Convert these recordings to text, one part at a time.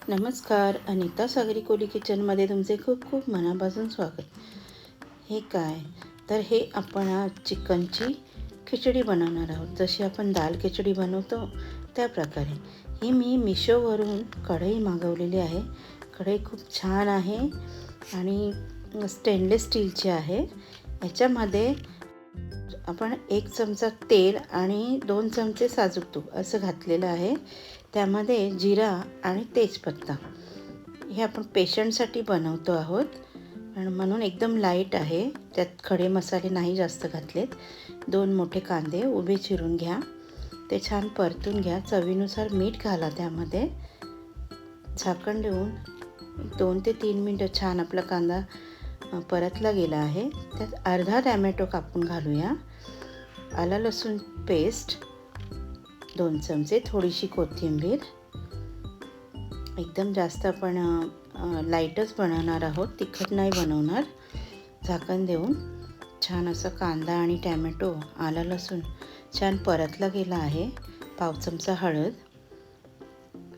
नमस्कार. अनिता सागरी कोली किचनमध्ये तुमचे खूप खूप मनापासून स्वागत. हे काय तर हे आपण आज चिकनची खिचडी बनवणार आहोत. जशी आपण दाल खिचडी बनवतो त्या प्रकारे. ही मी मिशोवरून कढई मागवलेली आहे. कढई खूप छान आहे आणि स्टेनलेस स्टीलची आहे. याच्यामध्ये आपण 1 चमचा तेल आणि 2 चमचे साजूक तूप असं घातलेलं आहे. त्यामध्ये जिरा आणि तेजपत्ता हे आपण पेशंटसाठी बनवतो आहोत आणि म्हणून एकदम लाईट आहे. त्यात खडे मसाले नाही जास्त घातलेत. 2 मोठे कांदे उभे चिरून घ्या. ते छान परतून घ्या. चवीनुसार मीठ घाला. त्यामध्ये झाकण देऊन 2 ते 3 मिनटं छान आपला कांदा परतला गेला आहे. त्यात अर्धा टॅमॅटो कापून घालूया. आला लसूण पेस्ट 2 चमचे, थोडीशी कोथिंबीर. एकदम जास्त आपण लाईटच बनवणार आहोत, तिखट नाही बनवणार. झाकण देऊन छान असं कांदा आणि टॅमॅटो, आला लसूण छान परतला गेला आहे. पाव चमचा हळद,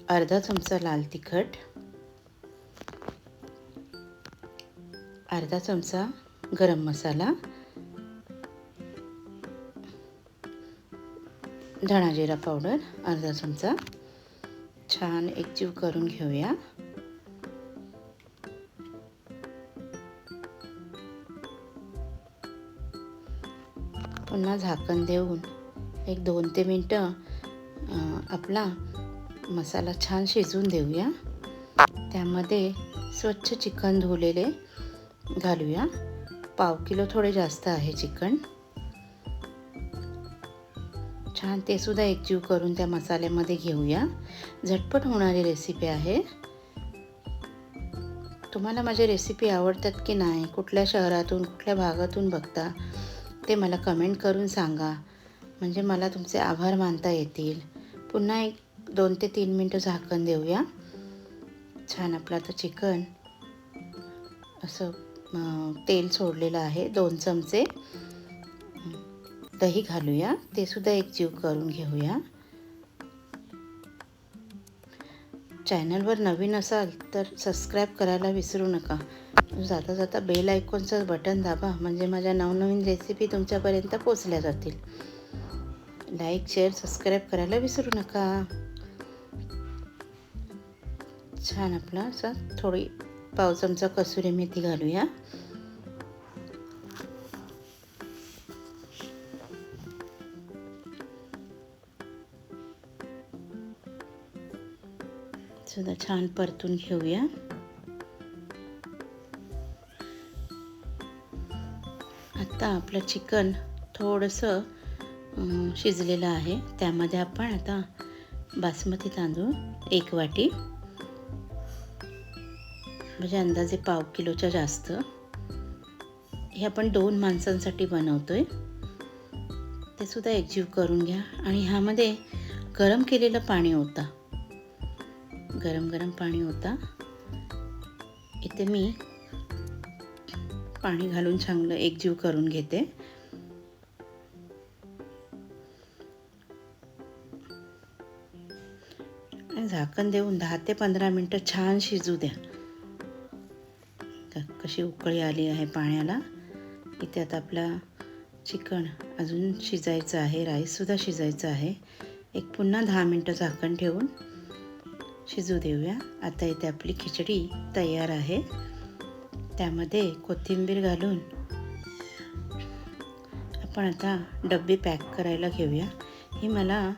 अर्धा चमचा लाल तिखट, अर्धा चमचा गरम मसाला, धणा जिरा पावडर अर्धा चमचा. छान एकजीव करून घेऊया. पुन्हा झाकण देऊन 1-2 ते मिनटं आपला मसाला छान शिजवून देऊया. त्यामध्ये स्वच्छ चिकन धुलेले घालूया. पाव किलो थोडे जास्त आहे चिकन. छान ते सुद्धा एकजीव करून त्या मसाल्यामध्ये घेऊया. झटपट होणारी रेसिपी आहे. तुम्हाला माझी रेसिपी आवडतात की नाही, कुठल्या शहरातून कुठल्या भागातून बघता ते मला कमेंट करून सांगा. म्हणजे मला तुमचे आभार मानता येतील. पुन्हा 2 ते 3 मिनटं झाकण देऊया. छान आपलं आता चिकन असं तेल सोडलेलं आहे. 2 चमचे दही घालूया. ते सुद्धा एकजीव करून घेऊया. चॅनलवर नवीन असाल तर सबस्क्राईब करायला विसरू नका. जाता जाता बेल आयकॉनचं बटन दाबा, म्हणजे माझ्या नवनवीन रेसिपी तुमच्यापर्यंत पोचल्या जातील. लाईक, शेअर, सबस्क्राईब करायला विसरू नका. छान आपला असं थोडी पाव चमचा कसुरी मेथी घालूया. सुद्धा छान परतून घेऊया. आता आपलं चिकन थोडंसं शिजलेलं आहे. त्यामध्ये आपण आता बासमती तांदूळ 1 वाटी, म्हणजे अंदाजे पाव किलोच्या जास्त. हे आपण 2 माणसांसाठी बनवतोय. ते सुद्धा एकजीव करून घ्या. आणि ह्यामध्ये गरम केलेलं पाणी ओता. गरम पाणी होता. इथे मी पाणी घालून चांगलं एकजीव करून घेते. झाकण देऊन 10 ते 15 मिनटं छान शिजू द्या. कशी उकळी आली आहे पाण्याला. इथे आता आपला चिकन अजून शिजायचं आहे. राईससुद्धा शिजायचं आहे. पुन्हा 10 मिनटं झाकण ठेवून शिजू देऊया. आता इथे आपली खिचडी तयार आहे. त्यामध्ये कोथिंबीर घालून आपण आता डब्बे पॅक करायला घेऊया. ही मला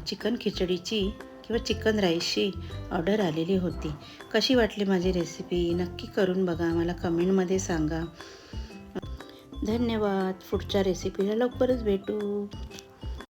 चिकन खिचडीची किंवा चिकन राईसची ऑर्डर आलेली होती. कशी वाटली माझी रेसिपी नक्की करून बघा. मला कमेंटमध्ये सांगा. धन्यवाद. पुढच्या रेसिपीला लवकरच भेटू.